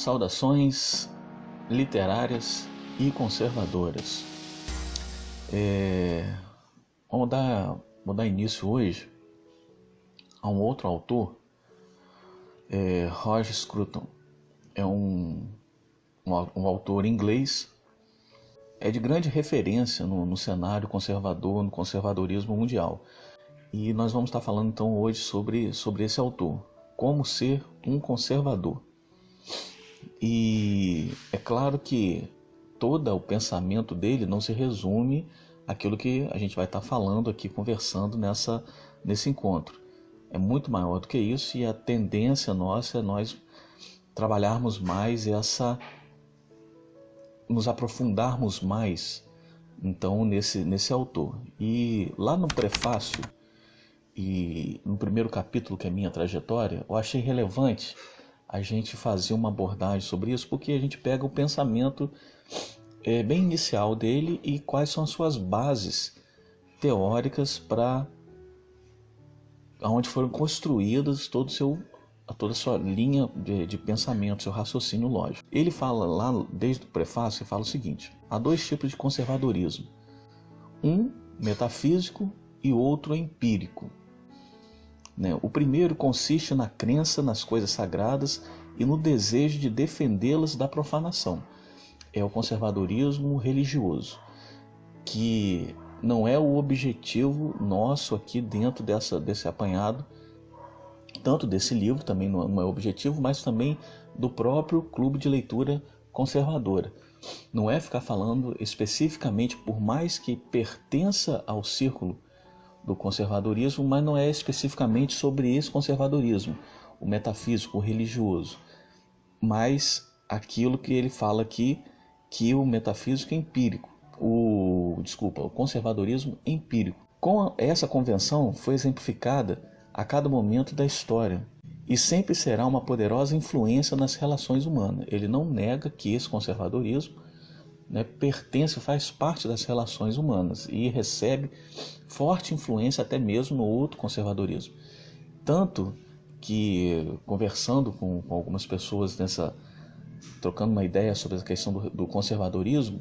Saudações literárias e conservadoras. Vamos dar início hoje a um outro autor, Roger Scruton. É um autor inglês, de grande referência no cenário conservador, no conservadorismo mundial. E nós vamos estar falando então hoje sobre esse autor, como ser um conservador. E é claro que todo o pensamento dele não se resume àquilo que a gente vai estar falando aqui, conversando nesse encontro. É muito maior do que isso, e a tendência nossa é nós trabalharmos mais nos aprofundarmos mais então nesse autor. E lá no prefácio e no primeiro capítulo, que é minha trajetória, eu achei relevante a gente fazer uma abordagem sobre isso, porque a gente pega o pensamento bem inicial dele e quais são as suas bases teóricas para onde foram construídas toda a sua linha de pensamento, seu raciocínio lógico. Ele fala lá, desde o prefácio, ele fala o seguinte: há dois tipos de conservadorismo, um metafísico e outro empírico. O primeiro consiste na crença nas coisas sagradas e no desejo de defendê-las da profanação. É o conservadorismo religioso, que não é o objetivo nosso aqui dentro desse apanhado, tanto desse livro, também não é o objetivo, mas também do próprio clube de leitura conservadora. Não é ficar falando especificamente, por mais que pertença ao círculo do conservadorismo, mas não é especificamente sobre esse conservadorismo, o metafísico, o religioso, mas aquilo que ele fala aqui, que o metafísico é empírico, o conservadorismo empírico. Com essa convenção foi exemplificada a cada momento da história e sempre será uma poderosa influência nas relações humanas. Ele não nega que esse conservadorismo pertence, faz parte das relações humanas e recebe forte influência até mesmo no outro conservadorismo. Tanto que, conversando com algumas pessoas, trocando uma ideia sobre a questão do conservadorismo,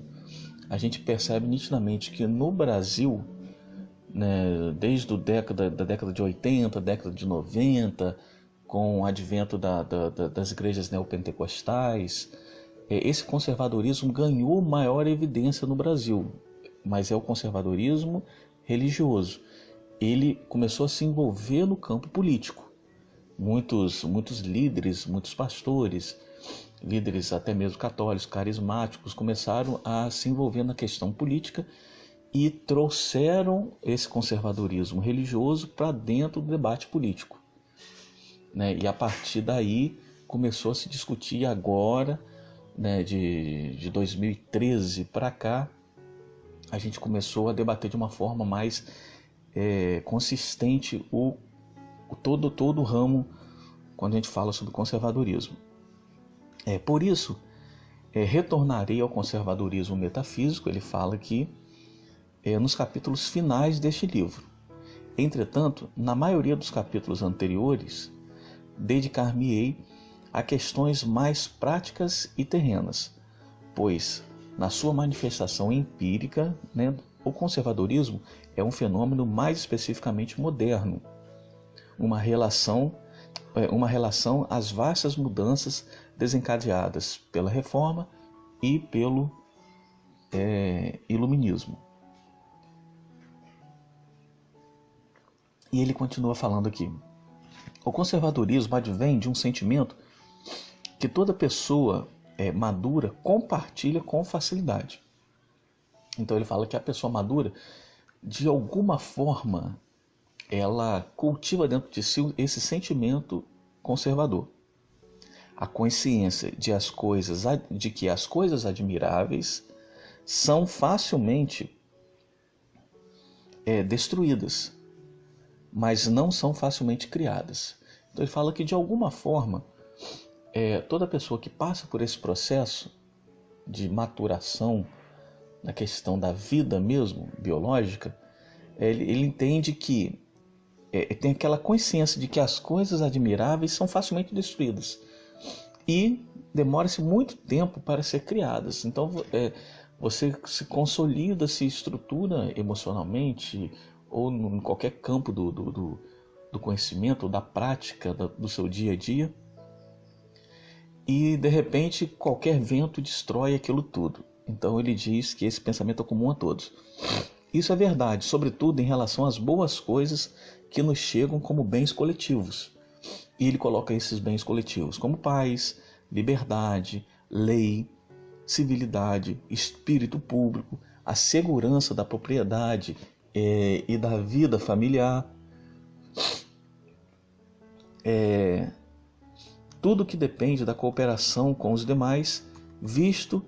a gente percebe nitidamente que no Brasil, desde da década de 80, década de 90, com o advento das igrejas neopentecostais, esse conservadorismo ganhou maior evidência no Brasil, mas é o conservadorismo religioso. Ele começou a se envolver no campo político. Muitos líderes, muitos pastores, líderes até mesmo católicos, carismáticos, começaram a se envolver na questão política e trouxeram esse conservadorismo religioso para dentro do debate político. E a partir daí começou a se discutir agora, de 2013 para cá, a gente começou a debater de uma forma mais consistente todo o ramo quando a gente fala sobre conservadorismo. Por isso, retornarei ao conservadorismo metafísico, ele fala aqui, nos capítulos finais deste livro. Entretanto, na maioria dos capítulos anteriores, dedicar-me-ei a questões mais práticas e terrenas, pois, na sua manifestação empírica, o conservadorismo é um fenômeno mais especificamente moderno, uma relação às vastas mudanças desencadeadas pela Reforma e pelo Iluminismo. E ele continua falando aqui: o conservadorismo advém de um sentimento que toda pessoa madura compartilha com facilidade. Então ele fala que a pessoa madura, de alguma forma, ela cultiva dentro de si esse sentimento conservador. A consciência de que as coisas admiráveis são facilmente destruídas, mas não são facilmente criadas. Então ele fala que, de alguma forma, toda pessoa que passa por esse processo de maturação na questão da vida mesmo, biológica, ele entende que tem aquela consciência de que as coisas admiráveis são facilmente destruídas. E demora-se muito tempo para ser criadas. Então, você se consolida, se estrutura emocionalmente, ou em qualquer campo do conhecimento, da prática, do seu dia a dia, e de repente qualquer vento destrói aquilo tudo. Então ele diz que esse pensamento é comum a todos. Isso é verdade, sobretudo em relação às boas coisas que nos chegam como bens coletivos. E ele coloca esses bens coletivos como paz, liberdade, lei, civilidade, espírito público, a segurança da propriedade e da vida familiar. Tudo que depende da cooperação com os demais, visto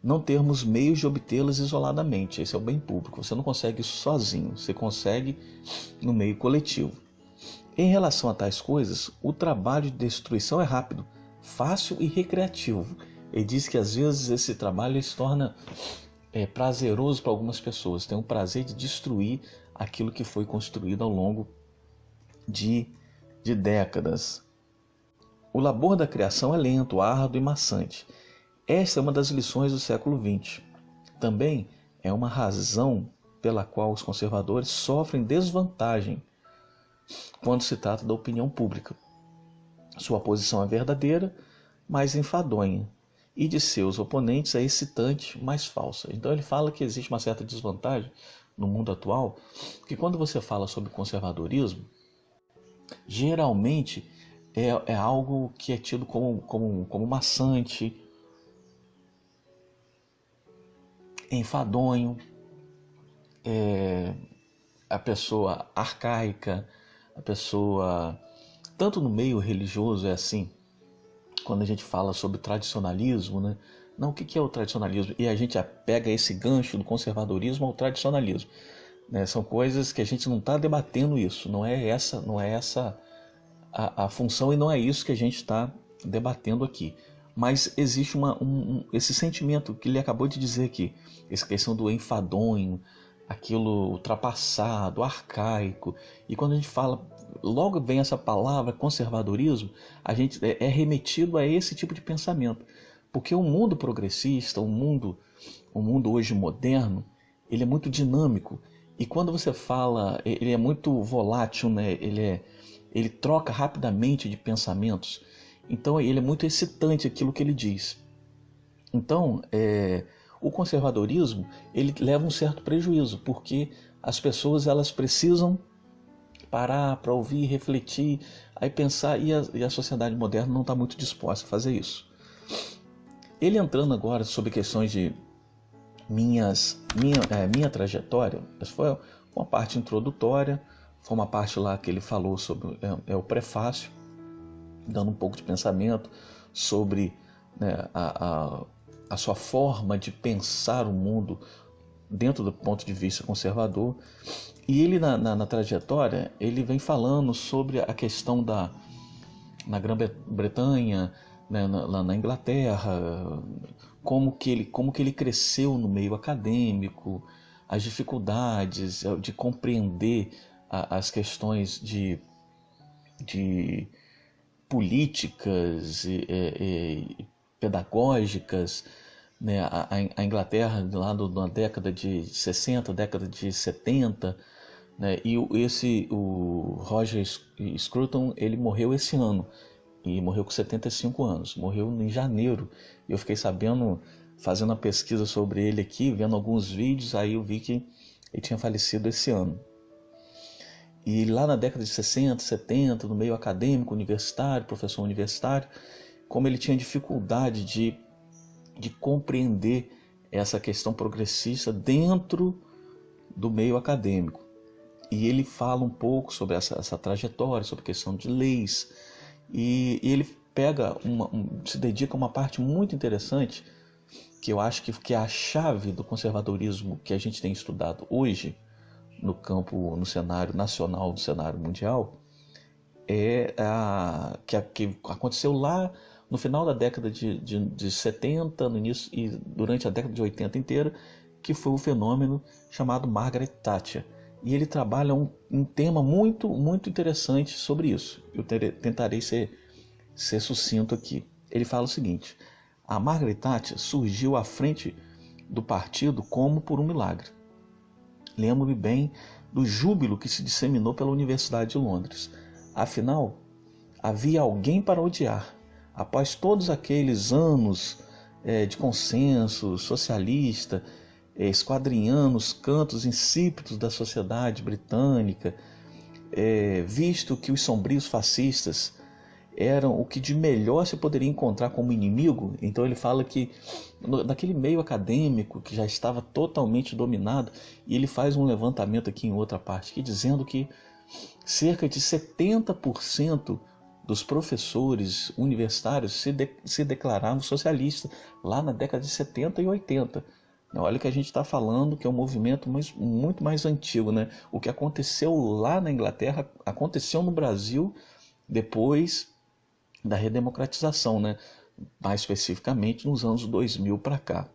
não termos meios de obtê-las isoladamente. Esse é o bem público. Você não consegue isso sozinho, você consegue no meio coletivo. Em relação a tais coisas, o trabalho de destruição é rápido, fácil e recreativo. Ele diz que às vezes esse trabalho se torna prazeroso para algumas pessoas. Tem o prazer de destruir aquilo que foi construído ao longo de décadas. O labor da criação é lento, árduo e maçante. Esta é uma das lições do século XX. Também é uma razão pela qual os conservadores sofrem desvantagem quando se trata da opinião pública. Sua posição é verdadeira, mas enfadonha, e de seus oponentes é excitante, mas falsa. Então ele fala que existe uma certa desvantagem no mundo atual, que quando você fala sobre conservadorismo, geralmente é algo que é tido como maçante, enfadonho, a pessoa arcaica, a pessoa, tanto no meio religioso é assim, quando a gente fala sobre tradicionalismo, né? Não, o que é o tradicionalismo? E a gente pega esse gancho do conservadorismo ao tradicionalismo, né? São coisas que a gente não está debatendo isso, não é essa a função, e não é isso que a gente está debatendo aqui. Mas existe esse sentimento que ele acabou de dizer aqui, essa questão do enfadonho, aquilo ultrapassado, arcaico. E quando a gente fala, logo vem essa palavra conservadorismo, a gente é remetido a esse tipo de pensamento. Porque o mundo progressista, o mundo hoje moderno, ele é muito dinâmico. E quando você fala, ele é muito volátil, né? Ele troca rapidamente de pensamentos. Então ele é muito excitante aquilo que ele diz. Então, o conservadorismo ele leva um certo prejuízo, porque as pessoas elas precisam parar para ouvir, refletir, aí pensar, e a sociedade moderna não está muito disposta a fazer isso. Ele entrando agora sobre questões de minha trajetória, essa foi uma parte introdutória, foi uma parte lá que ele falou sobre o prefácio, dando um pouco de pensamento sobre, né, a sua forma de pensar o mundo dentro do ponto de vista conservador. E ele na trajetória ele vem falando sobre a questão na Grã-Bretanha, né, lá na Inglaterra, como que ele cresceu no meio acadêmico, as dificuldades de compreender as questões de políticas e pedagógicas, né? A Inglaterra lá na década de 60, década de 70, né? E o Roger Scruton, ele morreu esse ano, e morreu com 75 anos, morreu em janeiro. Eu fiquei sabendo, fazendo uma pesquisa sobre ele aqui, vendo alguns vídeos, aí eu vi que ele tinha falecido esse ano. E lá na década de 60, 70, no meio acadêmico, universitário, professor universitário, como ele tinha dificuldade de compreender essa questão progressista dentro do meio acadêmico. E ele fala um pouco sobre essa trajetória, sobre a questão de leis, e ele se dedica a uma parte muito interessante, que eu acho que é a chave do conservadorismo que a gente tem estudado hoje, no cenário nacional, no cenário mundial, que aconteceu lá no final da década de 70, no início e durante a década de 80 inteira, que foi o fenômeno chamado Margaret Thatcher. E ele trabalha um tema muito, muito interessante sobre isso. Eu tentarei ser sucinto aqui. Ele fala o seguinte: a Margaret Thatcher surgiu à frente do partido como por um milagre. Lembro-me bem do júbilo que se disseminou pela Universidade de Londres. Afinal, havia alguém para odiar. Após todos aqueles anos de consenso socialista, esquadrinhando os cantos insípidos da sociedade britânica, visto que os sombrios fascistas eram o que de melhor se poderia encontrar como inimigo, então ele fala que naquele meio acadêmico que já estava totalmente dominado, e ele faz um levantamento aqui em outra parte, que dizendo que cerca de 70% dos professores universitários se declaravam socialistas lá na década de 70 e 80. Olha que a gente está falando que é um movimento muito mais antigo, né? O que aconteceu lá na Inglaterra aconteceu no Brasil depois da redemocratização, né? Mais especificamente nos anos 2000 para cá.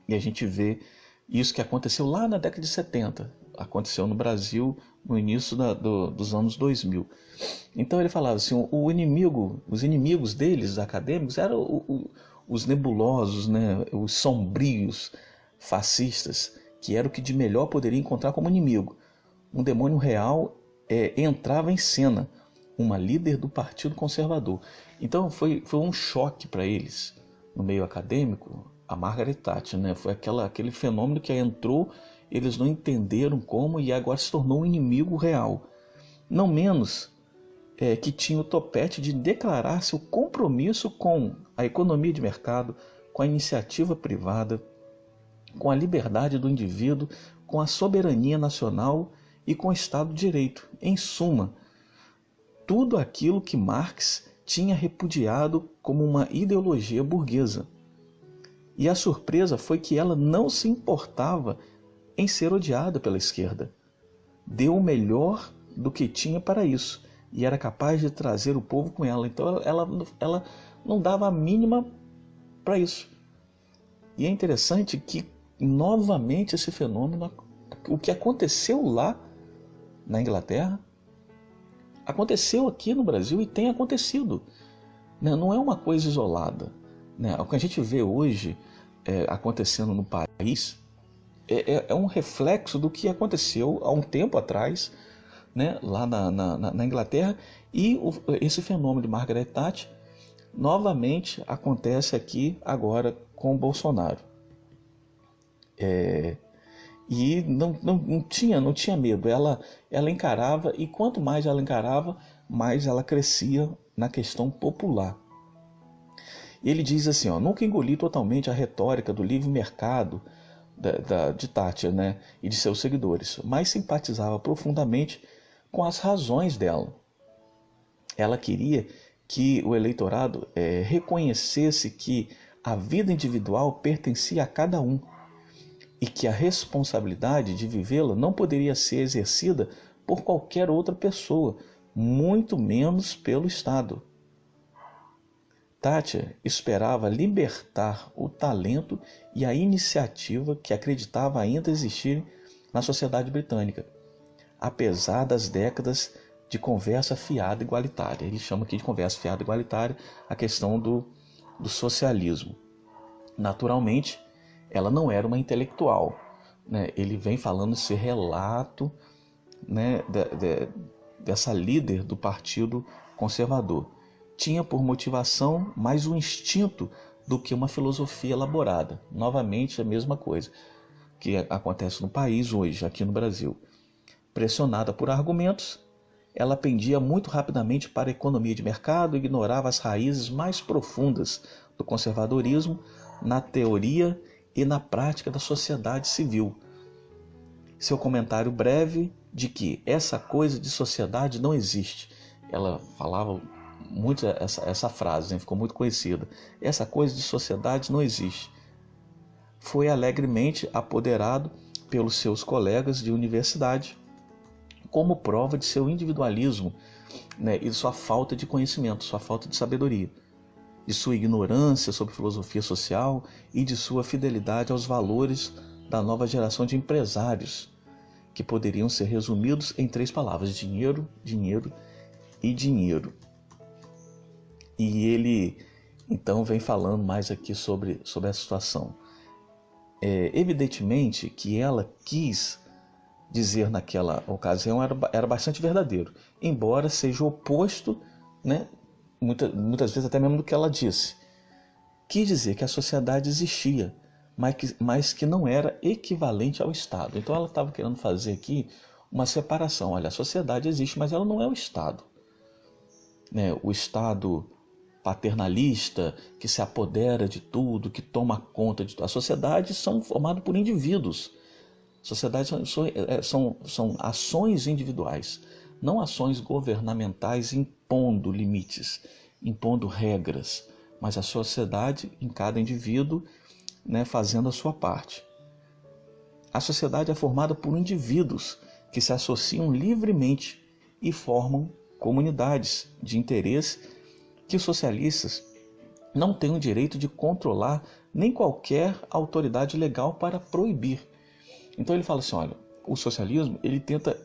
E a gente vê isso que aconteceu lá na década de 70, aconteceu no Brasil no início dos anos 2000. Então ele falava assim, os inimigos deles, acadêmicos, eram os nebulosos, né? Os sombrios fascistas, que era o que de melhor poderia encontrar como inimigo. Um demônio real entrava em cena, uma líder do Partido Conservador. Então foi um choque para eles, no meio acadêmico, a Margaret Thatcher, né? Foi aquele fenômeno que entrou, eles não entenderam como, e agora se tornou um inimigo real. Não menos que tinha o topete de declarar seu compromisso com a economia de mercado, com a iniciativa privada, com a liberdade do indivíduo, com a soberania nacional e com o Estado de Direito. Em suma, tudo aquilo que Marx tinha repudiado como uma ideologia burguesa. E a surpresa foi que ela não se importava em ser odiada pela esquerda. Deu o melhor do que tinha para isso e era capaz de trazer o povo com ela. Então ela não dava a mínima para isso. E é interessante que novamente esse fenômeno, o que aconteceu lá na Inglaterra, aconteceu aqui no Brasil e tem acontecido. Não é uma coisa isolada. O que a gente vê hoje acontecendo no país é um reflexo do que aconteceu há um tempo atrás, lá na Inglaterra, e esse fenômeno de Margaret Thatcher novamente acontece aqui agora com o Bolsonaro. E não tinha medo, ela encarava, e quanto mais ela encarava, mais ela crescia na questão popular. Ele diz assim, nunca engoli totalmente a retórica do livre mercado de Thatcher, e de seus seguidores, mas simpatizava profundamente com as razões dela. Ela queria que o eleitorado reconhecesse que a vida individual pertencia a cada um e que a responsabilidade de vivê-la não poderia ser exercida por qualquer outra pessoa, muito menos pelo Estado. Thatcher esperava libertar o talento e a iniciativa que acreditava ainda existir na sociedade britânica, apesar das décadas de conversa fiada igualitária. Ele chama aqui de conversa fiada igualitária a questão do socialismo. Naturalmente, ela não era uma intelectual. Ele vem falando esse relato dessa líder do Partido Conservador. Tinha por motivação mais um instinto do que uma filosofia elaborada. Novamente a mesma coisa que acontece no país hoje, aqui no Brasil. Pressionada por argumentos, ela pendia muito rapidamente para a economia de mercado e ignorava as raízes mais profundas do conservadorismo na teoria e na prática da sociedade civil. Seu comentário breve de que essa coisa de sociedade não existe. Ela falava muito essa frase, ficou muito conhecida. Essa coisa de sociedade não existe. Foi alegremente apoderado pelos seus colegas de universidade como prova de seu individualismo, e sua falta de conhecimento, sua falta de sabedoria, de sua ignorância sobre filosofia social e de sua fidelidade aos valores da nova geração de empresários, que poderiam ser resumidos em 3 palavras: dinheiro, dinheiro e dinheiro. E Então vem falando mais aqui sobre a situação. Evidentemente que ela quis dizer naquela ocasião era bastante verdadeiro, embora seja o oposto, né, muitas vezes até mesmo do que ela disse. Quis dizer que a sociedade existia, mas que não era equivalente ao Estado. Então ela estava querendo fazer aqui uma separação. Olha, a sociedade existe, mas ela não é o Estado. Né? O Estado paternalista, que se apodera de tudo, que toma conta de tudo. As sociedades são formadas por indivíduos. Sociedades são ações individuais, não ações governamentais impondo limites, impondo regras, mas a sociedade em cada indivíduo, né, fazendo a sua parte. A sociedade é formada por indivíduos que se associam livremente e formam comunidades de interesse que os socialistas não têm o direito de controlar nem qualquer autoridade legal para proibir. Então ele fala assim, olha, o socialismo ele tenta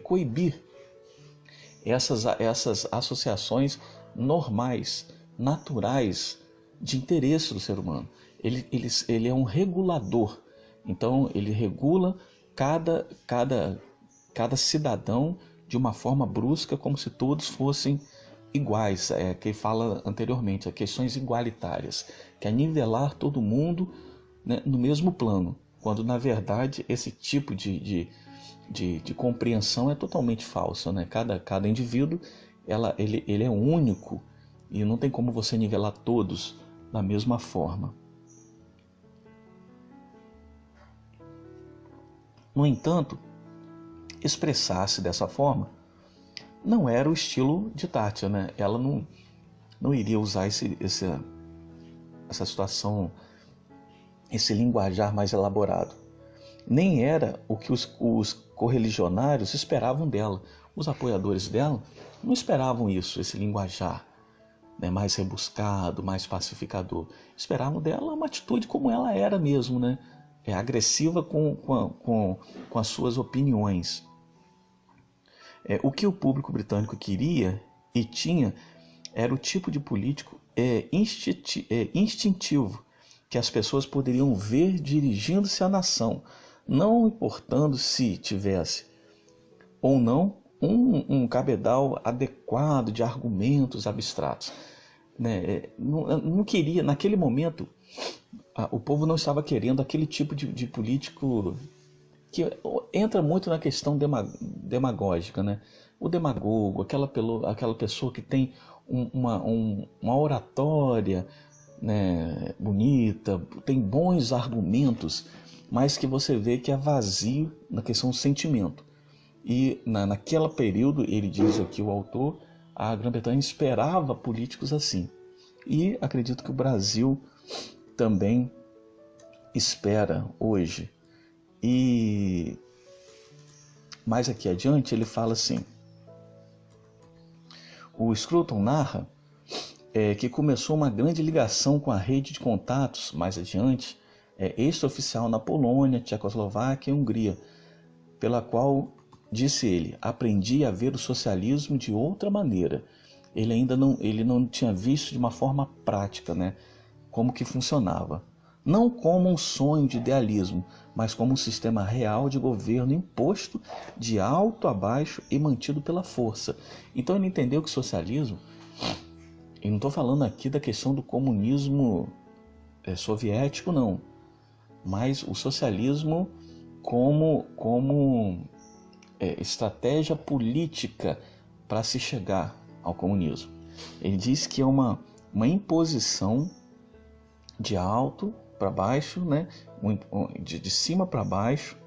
coibir essas associações normais, naturais de interesse do ser humano. Ele é um regulador, então ele regula cada cidadão de uma forma brusca, como se todos fossem iguais, que fala anteriormente, questões igualitárias, que é nivelar todo mundo, né, no mesmo plano, quando na verdade esse tipo de compreensão é totalmente falsa, né? Cada indivíduo ele é único e não tem como você nivelar todos da mesma forma. No entanto, expressar-se dessa forma não era o estilo de Thátia, né? Ela não iria usar essa situação, esse linguajar mais elaborado. Nem era o que os correligionários esperavam dela. Os apoiadores dela não esperavam isso, esse linguajar, né, mais rebuscado, mais pacificador. Esperavam dela uma atitude como ela era mesmo, né? Agressiva com as suas opiniões. O que o público britânico queria e tinha era o tipo de político instintivo que as pessoas poderiam ver dirigindo-se à nação, não importando se tivesse ou não um cabedal adequado de argumentos abstratos. Né? Não queria, naquele momento, o povo não estava querendo aquele tipo de político que entra muito na questão demagógica, né? O demagogo, aquela pessoa que tem uma oratória, né, bonita, tem bons argumentos, mas que você vê que é vazio na questão do sentimento. E naquele período, ele diz aqui o autor, a Grã-Bretanha esperava políticos assim. E acredito que o Brasil também espera hoje. E mais aqui adiante ele fala assim, o Scruton narra que começou uma grande ligação com a rede de contatos, mais adiante, extraoficial na Polônia, Tchecoslováquia e Hungria, pela qual, disse ele, aprendi a ver o socialismo de outra maneira. Ele não tinha visto de uma forma prática, né, como que funcionava. Não como um sonho de idealismo, mas como um sistema real de governo imposto de alto a baixo e mantido pela força. Então ele entendeu que o socialismo, eu não estou falando aqui da questão do comunismo soviético, não, mas o socialismo como estratégia política para se chegar ao comunismo. Ele diz que é uma imposição de alto para baixo, né? De cima para baixo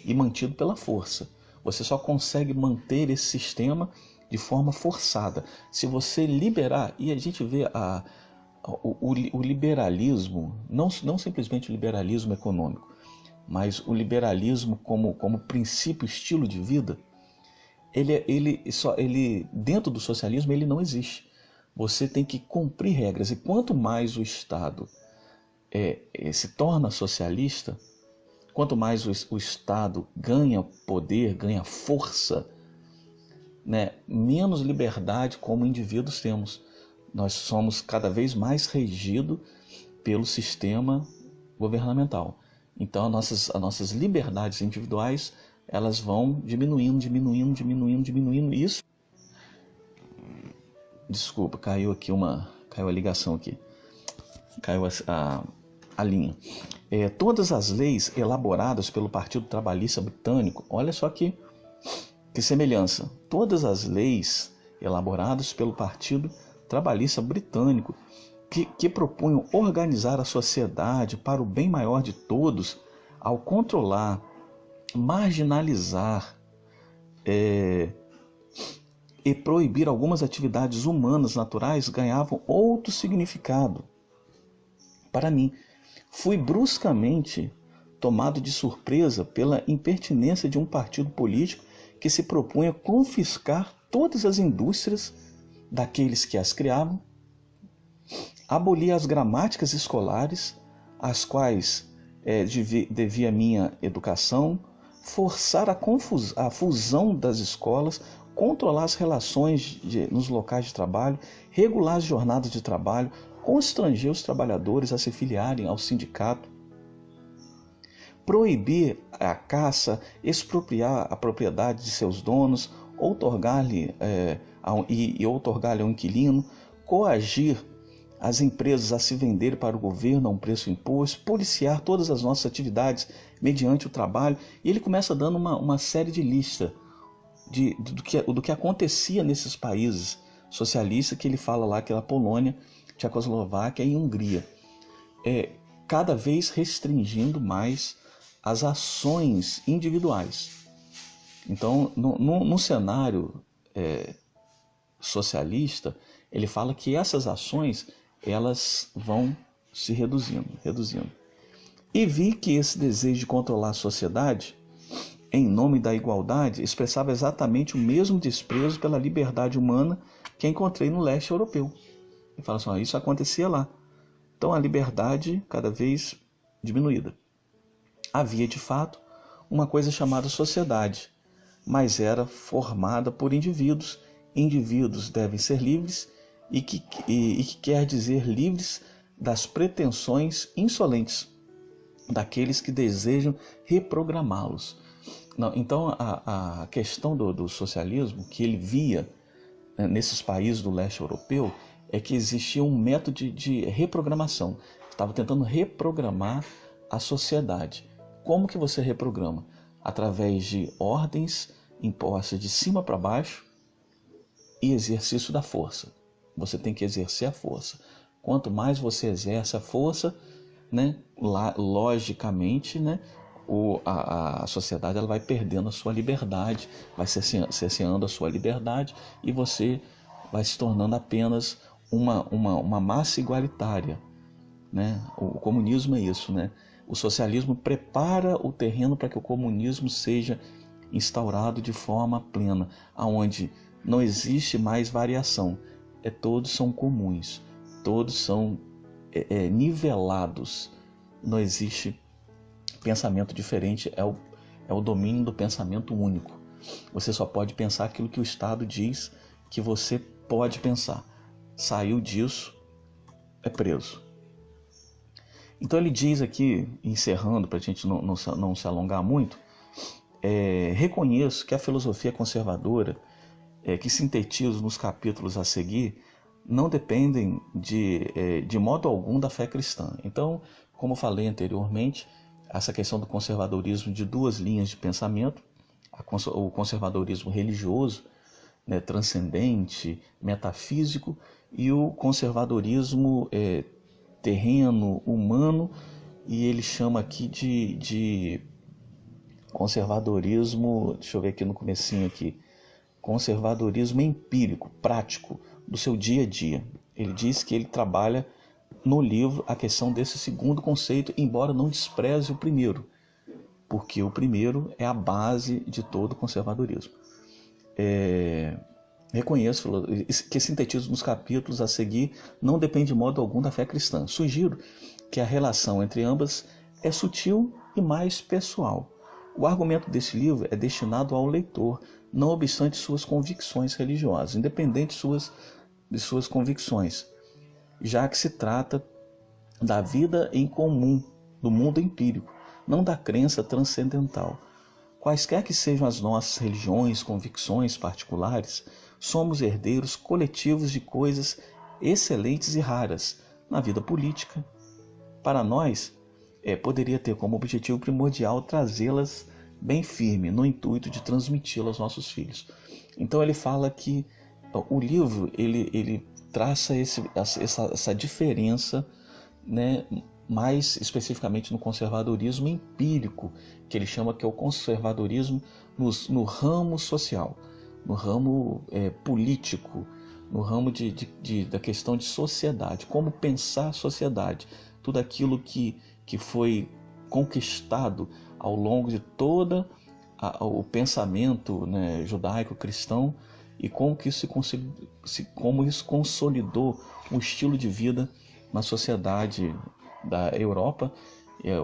e mantido pela força. Você só consegue manter esse sistema de forma forçada. Se você liberar, e a gente vê o liberalismo, não simplesmente o liberalismo econômico, mas o liberalismo como princípio, estilo de vida, ele dentro do socialismo ele não existe. Você tem que cumprir regras, e quanto mais o Estado se torna socialista, quanto mais o Estado ganha poder, ganha força, né, menos liberdade como indivíduos temos. Nós somos cada vez mais regidos pelo sistema governamental. Então, as nossas liberdades individuais, elas vão diminuindo. Isso, desculpa, caiu a ligação aqui. Caiu a linha. Todas as leis elaboradas pelo Partido Trabalhista Britânico, olha só que semelhança. Todas as leis elaboradas pelo Partido Trabalhista Britânico que propunham organizar a sociedade para o bem maior de todos, ao controlar, marginalizar e proibir algumas atividades humanas naturais, ganhavam outro significado. Para mim, fui bruscamente tomado de surpresa pela impertinência de um partido político que se propunha confiscar todas as indústrias daqueles que as criavam, abolir as gramáticas escolares, às quais devia minha educação, forçar a fusão das escolas, controlar as relações nos locais de trabalho, regular as jornadas de trabalho, constranger os trabalhadores a se filiarem ao sindicato, proibir a caça, expropriar a propriedade de seus donos, outorgar-lhe ao inquilino, coagir as empresas a se venderem para o governo a um preço imposto, policiar todas as nossas atividades mediante o trabalho. E ele começa dando uma série de listas do que acontecia nesses países socialistas, que ele fala lá, que era a Polônia, Tchecoslováquia e Hungria, cada vez restringindo mais as ações individuais. Então, no cenário socialista, ele fala que essas ações elas vão se reduzindo. E vi que esse desejo de controlar a sociedade, em nome da igualdade, expressava exatamente o mesmo desprezo pela liberdade humana que encontrei no leste europeu. Ele fala assim, isso acontecia lá. Então a liberdade cada vez diminuída. Havia de fato uma coisa chamada sociedade, mas era formada por indivíduos. Indivíduos devem ser livres e que quer dizer livres das pretensões insolentes daqueles que desejam reprogramá-los. Então a questão do socialismo que ele via nesses países do leste europeu é que existia um método de reprogramação. Estava tentando reprogramar a sociedade. Como que você reprograma? Através de ordens impostas de cima para baixo e exercício da força. Você tem que exercer a força. Quanto mais você exerce a força, logicamente, a sociedade ela vai perdendo a sua liberdade, vai cerceando a sua liberdade e você vai se tornando apenas uma massa igualitária. O comunismo é isso. O socialismo prepara o terreno para que o comunismo seja instaurado de forma plena, onde não existe mais variação. Todos são comuns, todos são nivelados, não existe pensamento diferente, é o domínio do pensamento único. Você só pode pensar aquilo que o Estado diz que você pode pensar. Saiu disso, é preso. Então ele diz aqui, encerrando, para a gente não se alongar muito, reconheço que a filosofia conservadora, que sintetizo nos capítulos a seguir, não dependem de modo algum da fé cristã. Então, como falei anteriormente, essa questão do conservadorismo de duas linhas de pensamento, o conservadorismo religioso, transcendente, metafísico, e o conservadorismo terreno, humano, e ele chama aqui de conservadorismo, deixa eu ver aqui no comecinho aqui, conservadorismo empírico, prático, do seu dia a dia. Ele diz que ele trabalha no livro a questão desse segundo conceito, embora não despreze o primeiro, porque o primeiro é a base de todo o conservadorismo. Reconheço que sintetizo nos capítulos a seguir, não depende de modo algum da fé cristã. Sugiro que a relação entre ambas é sutil e mais pessoal. O argumento desse livro é destinado ao leitor, não obstante suas convicções religiosas, independente de suas de suas convicções, já que se trata da vida em comum, do mundo empírico, não da crença transcendental. Quaisquer que sejam as nossas religiões, convicções particulares, somos herdeiros coletivos de coisas excelentes e raras na vida política. Para nós, poderia ter como objetivo primordial trazê-las bem firme, no intuito de transmiti-las aos nossos filhos. Então ele fala que o livro ele traça essa diferença, né, mais especificamente no conservadorismo empírico, que ele chama que é o conservadorismo no ramo social, no ramo político, no ramo da questão de sociedade, como pensar a sociedade, tudo aquilo que foi conquistado ao longo de todo o pensamento, né, judaico-cristão, e como isso consolidou um estilo de vida na sociedade da Europa.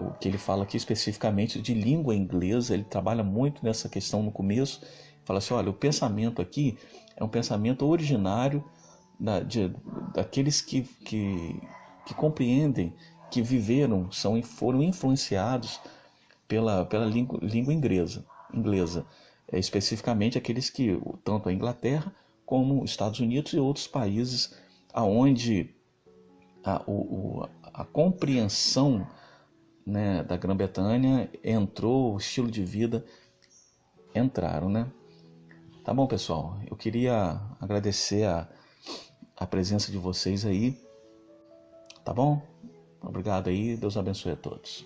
O que ele fala aqui especificamente de língua inglesa, ele trabalha muito nessa questão no começo, fala assim, olha, o pensamento aqui é um pensamento originário daqueles que compreendem, que viveram, foram influenciados pela língua inglesa, especificamente aqueles que, tanto a Inglaterra como os Estados Unidos e outros países aonde a compreensão, né, da Grã-Bretanha entrou, o estilo de vida entraram, né? Tá bom, pessoal, eu queria agradecer a presença de vocês aí, tá bom? Obrigado aí, Deus abençoe a todos.